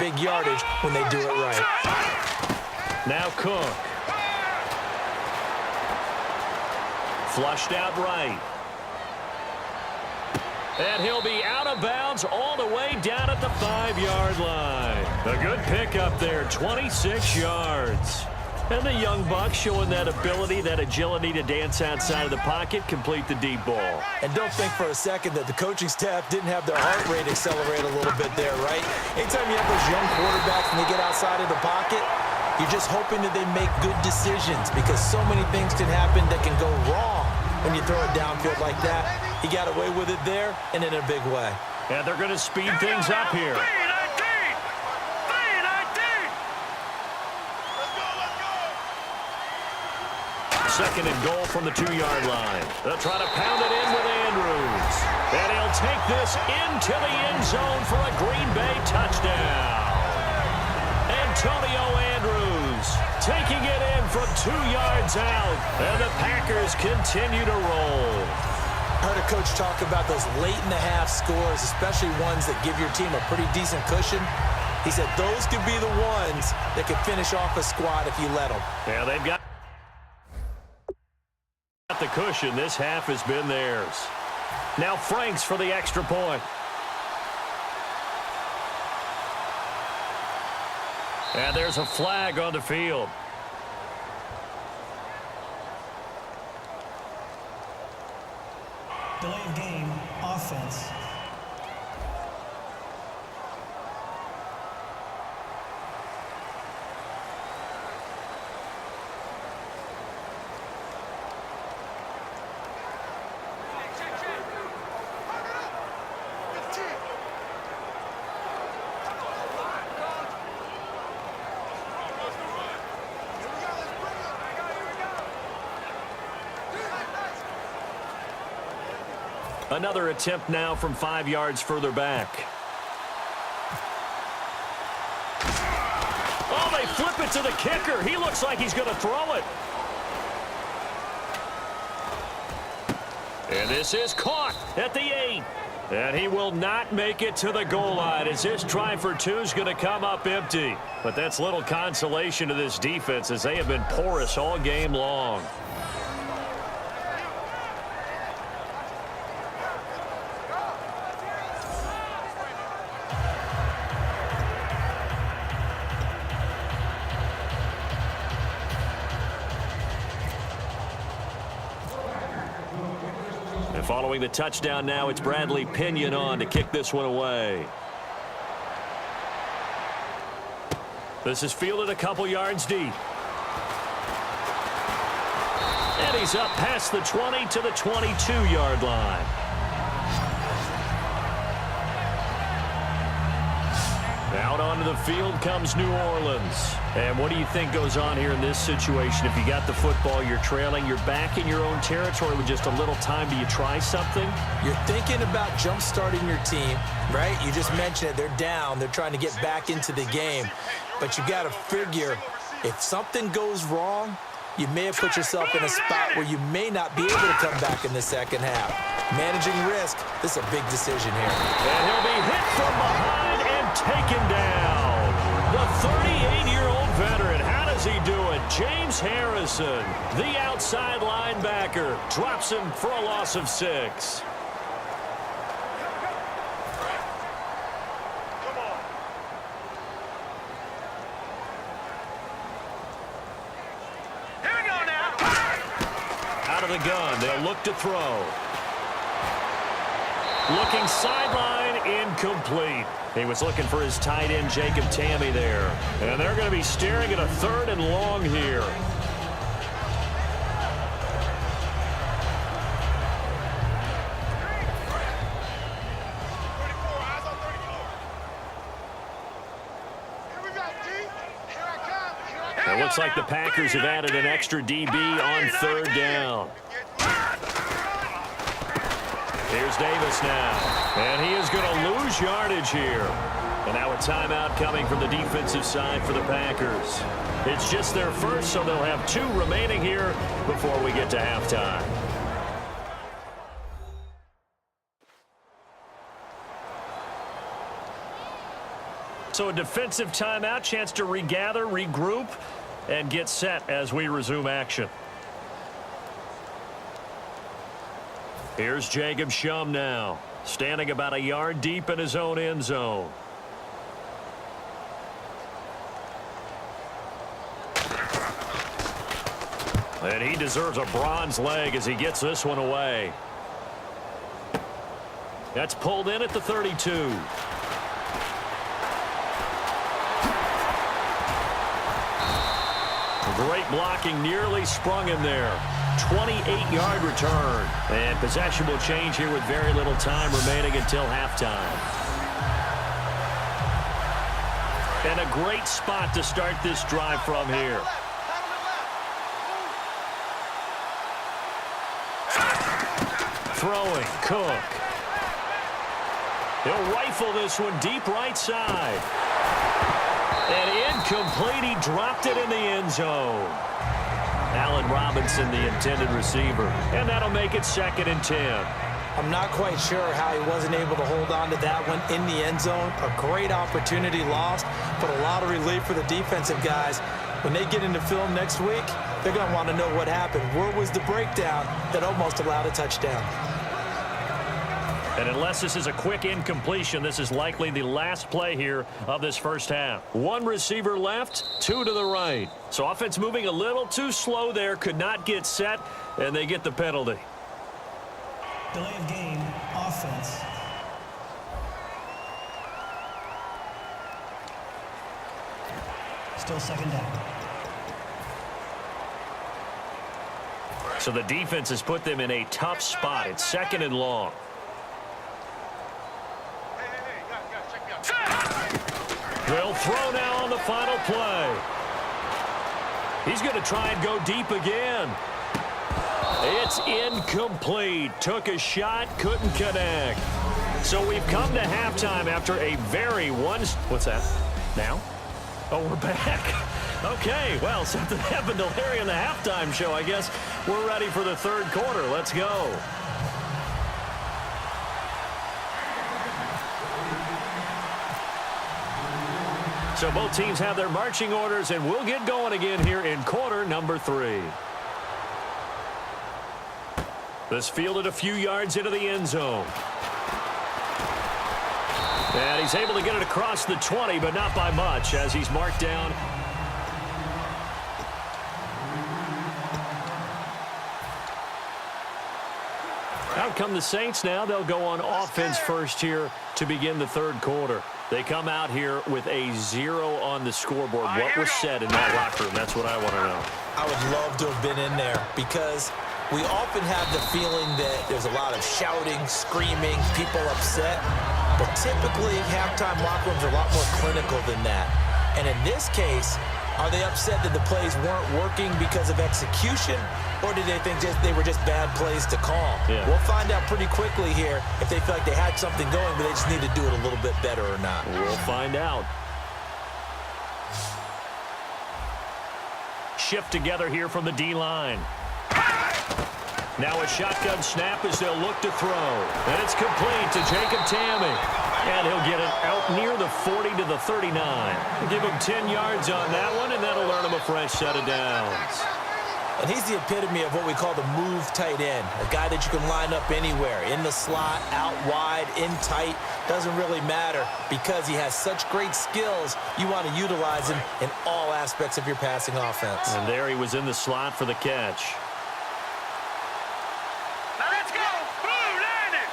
big yardage when they do it right. Now Cook. Flushed out right. And he'll be out of bounds all the way down at the 5-yard line. A good pickup there, 26 yards. And the young buck showing that ability, that agility to dance outside of the pocket, complete the deep ball. And don't think for a second that the coaching staff didn't have their heart rate accelerate a little bit there, right? Anytime you have those young quarterbacks and they get outside of the pocket, you're just hoping that they make good decisions because so many things can happen that can go wrong when you throw it downfield like that. He got away with it there and in a big way. And they're going to speed things up here. Second and goal from the 2-yard line. They'll try to pound it in with Andrews. And he'll take this into the end zone for a Green Bay touchdown. Antonio Andrews taking it in from 2 yards out. And the Packers continue to roll. I heard a coach talk about those late-in-the-half scores, especially ones that give your team a pretty decent cushion. He said those could be the ones that could finish off a squad if you let them. Yeah, they've got the cushion. This half has been theirs. Now Franks for the extra point. And there's a flag on the field. Delay of game, offense. Another attempt now from 5 yards further back. Oh, they flip it to the kicker. He looks like he's going to throw it. And this is caught at the 8. And he will not make it to the goal line as this try for 2 is going to come up empty. But that's little consolation to this defense as they have been porous all game long. Following the touchdown now, it's Bradley Pinion on to kick this one away. This is fielded a couple yards deep. And he's up past the 20 to the 22-yard line. Out onto the field comes New Orleans. And what do you think goes on here in this situation? If you got the football, you're trailing, you're back in your own territory with just a little time. Do you try something? You're thinking about jump-starting your team, right? You just mentioned it. They're down. They're trying to get back into the game. But you got to figure if something goes wrong, you may have put yourself in a spot where you may not be able to come back in the second half. Managing risk, this is a big decision here. And he'll be hit from behind and taken down. The 38-year-old veteran, how does he do it? James Harrison, the outside linebacker, drops him for a loss of 6. Out of the gun, they'll look to throw. Looking sideline, incomplete. He was looking for his tight end, Jacob Tamme, there. And they're going to be staring at a 3rd and long here. It looks like the Packers have added an extra DB on 3rd down. Here's Davis now. And he is going to lose yardage here. And now a timeout coming from the defensive side for the Packers. It's just their first, so they'll have 2 remaining here before we get to halftime. So a defensive timeout, chance to regather, regroup, and get set as we resume action. Here's Jacob Shum now, standing about a yard deep in his own end zone. And he deserves a bronze leg as he gets this one away. That's pulled in at the 32. Great blocking, nearly sprung him there. 28-yard return. And possession will change here with very little time remaining until halftime. And a great spot to start this drive from here. Throwing, Cook. He'll rifle this one deep right side. And incomplete. He dropped it in the end zone. Allen Robinson, the intended receiver. And that'll make it 2nd and 10. I'm not quite sure how he wasn't able to hold on to that one in the end zone. A great opportunity lost, but a lot of relief for the defensive guys. When they get into film next week, they're going to want to know what happened. Where was the breakdown that almost allowed a touchdown? And unless this is a quick incompletion, this is likely the last play here of this first half. One receiver left, two to the right. So offense moving a little too slow there, could not get set, and they get the penalty. Delay of game, offense. Still 2nd down. So the defense has put them in a tough spot. It's 2nd and long. They'll throw now on the final play. He's going to try and go deep again. It's incomplete. Took a shot, couldn't connect. So we've come to halftime after a very What's that? Now? Oh, we're back. Okay, well, something happened to Larry in the halftime show. I guess we're ready for the third quarter. Let's go. So both teams have their marching orders, and we'll get going again here in quarter number 3. This fielded a few yards into the end zone. And he's able to get it across the 20, but not by much as he's marked down. Out come the Saints now. They'll go on offense first here to begin the third quarter. They come out here with a 0 on the scoreboard. What was said in that locker room? That's what I want to know. I would love to have been in there because we often have the feeling that there's a lot of shouting, screaming, people upset. But typically, halftime locker rooms are a lot more clinical than that. And in this case, are they upset that the plays weren't working because of execution, or did they think they were just bad plays to call? Yeah. We'll find out pretty quickly here if they feel like they had something going, but they just need to do it a little bit better or not. We'll find out. Shift together here from the D-line. Now a shotgun snap as they'll look to throw. And it's complete to Jacob Tamme. And he'll get it out near the 40 to the 39. Give him 10 yards on that one, and that'll earn him a fresh set of downs. And he's the epitome of what we call the move tight end, a guy that you can line up anywhere, in the slot, out wide, in tight, doesn't really matter because he has such great skills. You want to utilize him in all aspects of your passing offense. And there he was in the slot for the catch. Now let's go! Blue, line it!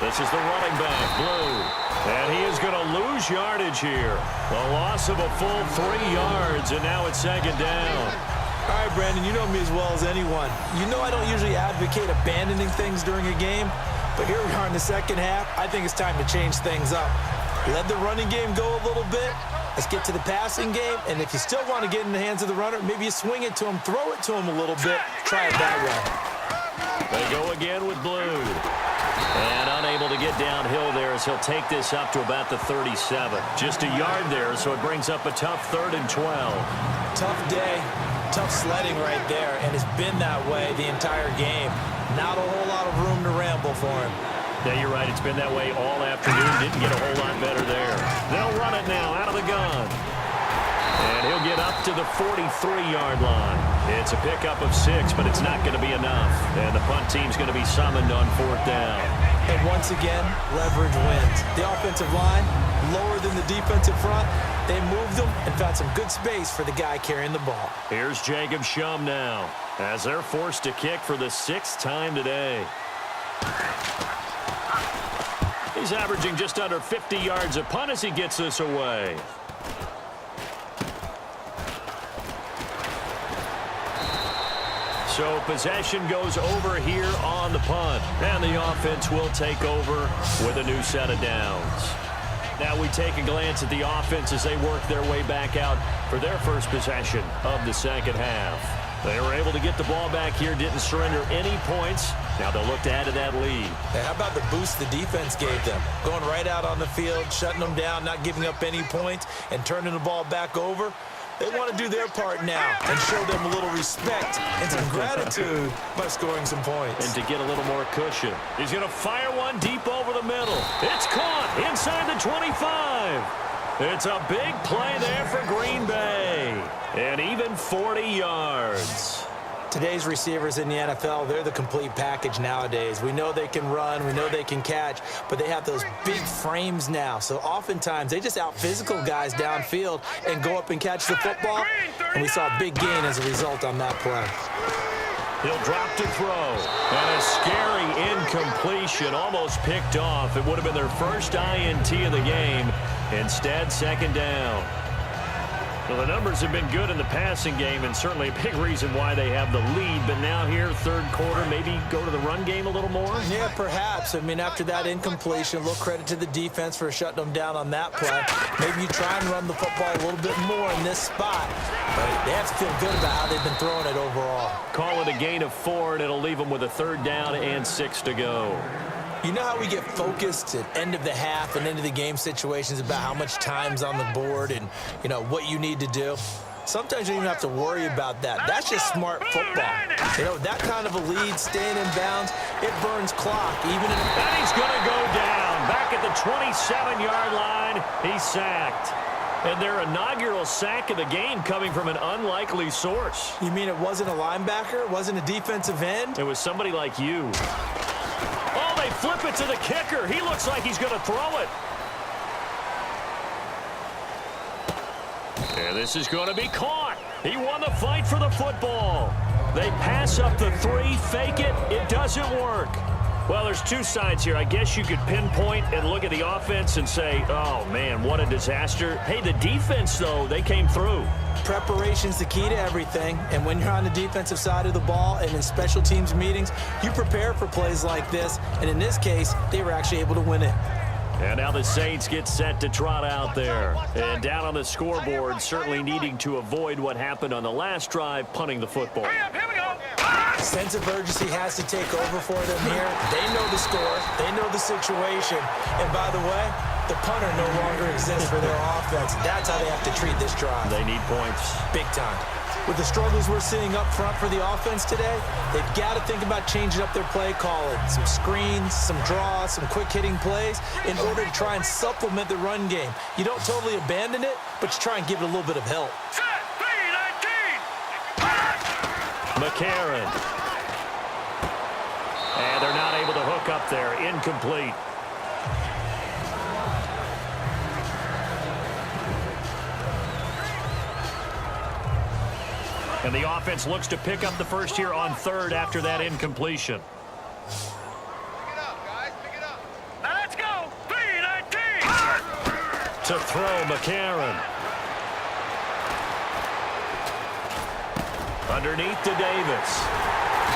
This is the running back, Blue. And he is going to lose yardage here. A loss of a full 3 yards, and now it's 2nd down. All right, Brandon, you know me as well as anyone. You know I don't usually advocate abandoning things during a game, but here we are in the second half. I think it's time to change things up. Let the running game go a little bit. Let's get to the passing game, and if you still want to get in the hands of the runner, maybe you swing it to him, throw it to him a little bit, try it that way. They go again with Blue. And unable to get downhill there as he'll take this up to about the 37. Just a yard there, so it brings up a tough 3rd and 12. Tough day, tough sledding right there, and it's been that way the entire game. Not a whole lot of room to ramble for him. Yeah, you're right. It's been that way all afternoon. Didn't get a whole lot better there. They'll run it now out of the gun. And he'll get up to the 43-yard line. It's a pickup of 6, but it's not going to be enough. And the punt team's going to be summoned on 4th down. And once again, leverage wins. The offensive line, lower than the defensive front. They moved them and found some good space for the guy carrying the ball. Here's Jacob Shum now, as they're forced to kick for the 6th time today. He's averaging just under 50 yards a punt as he gets this away. So possession goes over here on the punt. And the offense will take over with a new set of downs. Now we take a glance at the offense as they work their way back out for their first possession of the second half. They were able to get the ball back here, didn't surrender any points. Now they'll look to add to that lead. Hey, how about the boost the defense gave them? Going right out on the field, shutting them down, not giving up any points, and turning the ball back over. They want to do their part now and show them a little respect and some gratitude by scoring some points. And to get a little more cushion. He's going to fire one deep over the middle. It's caught inside the 25. It's a big play there for Green Bay. And even 40 yards. Today's receivers in the NFL, they're the complete package nowadays. We know they can run, we know they can catch, but they have those big frames now. So oftentimes they just out-physical guys downfield and go up and catch the football. And we saw a big gain as a result on that play. He'll drop to throw. And a scary incompletion, almost picked off. It would have been their first INT of the game. Instead, 2nd down. Well, the numbers have been good in the passing game, and certainly a big reason why they have the lead. But now here, 3rd quarter, maybe go to the run game a little more? Yeah, perhaps. I mean, after that incompletion, a little credit to the defense for shutting them down on that play. Maybe you try and run the football a little bit more in this spot. But they have to feel good about how they've been throwing it overall. Call it a gain of 4, and it'll leave them with a 3rd down and 6 to go. You know how we get focused at end of the half and end of the game situations about how much time's on the board and, you know, what you need to do? Sometimes you don't even have to worry about that. That's just smart football. You know, that kind of a lead, staying in bounds, it burns clock. Even in and he's going to go down. Back at the 27-yard line, he's sacked. And their inaugural sack of the game coming from an unlikely source. You mean it wasn't a linebacker? It wasn't a defensive end? It was somebody like you. Oh, they flip it to the kicker. He looks like he's going to throw it. And this is going to be caught. He won the fight for the football. They pass up the 3, fake it. It doesn't work. Well, there's 2 sides here. I guess you could pinpoint and look at the offense and say, oh, man, what a disaster. Hey, the defense, though, they came through. Preparation's the key to everything, and when you're on the defensive side of the ball and in special teams meetings, you prepare for plays like this, and in this case, they were actually able to win it. And now the Saints get set to trot out there. And down on the scoreboard, certainly needing to avoid what happened on the last drive, punting the football. Here we go. Sense of urgency has to take over for them here. They know the score. They know the situation. And by the way, the punter no longer exists for their offense. That's how they have to treat this drive. They need points. Big time. With the struggles we're seeing up front for the offense today, they've got to think about changing up their play calling. Some screens, some draws, some quick-hitting plays in order to try and supplement the run game. You don't totally abandon it, but you try and give it a little bit of help. Set, 3-19. McCarron. And they're not able to hook up there. Incomplete. And the offense looks to pick up the first here on 3rd after that incompletion. Pick it up, guys. Pick it up. Now let's go. 3-19. To throw, McCarron. Underneath to Davis.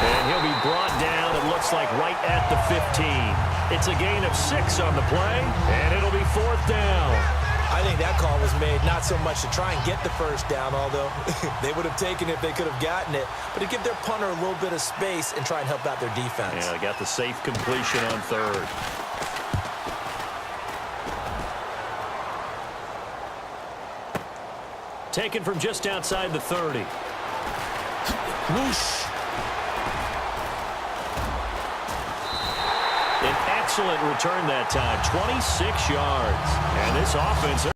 And he'll be brought down, it looks like, right at the 15. It's a gain of 6 on the play, and it'll be 4th down. I think that call was made not so much to try and get the first down, although they would have taken it if they could have gotten it, but to give their punter a little bit of space and try and help out their defense. Yeah, they got the safe completion on 3rd. Taken from just outside the 30. Whoosh. An Excellent return that time, 26 yards. And this offense...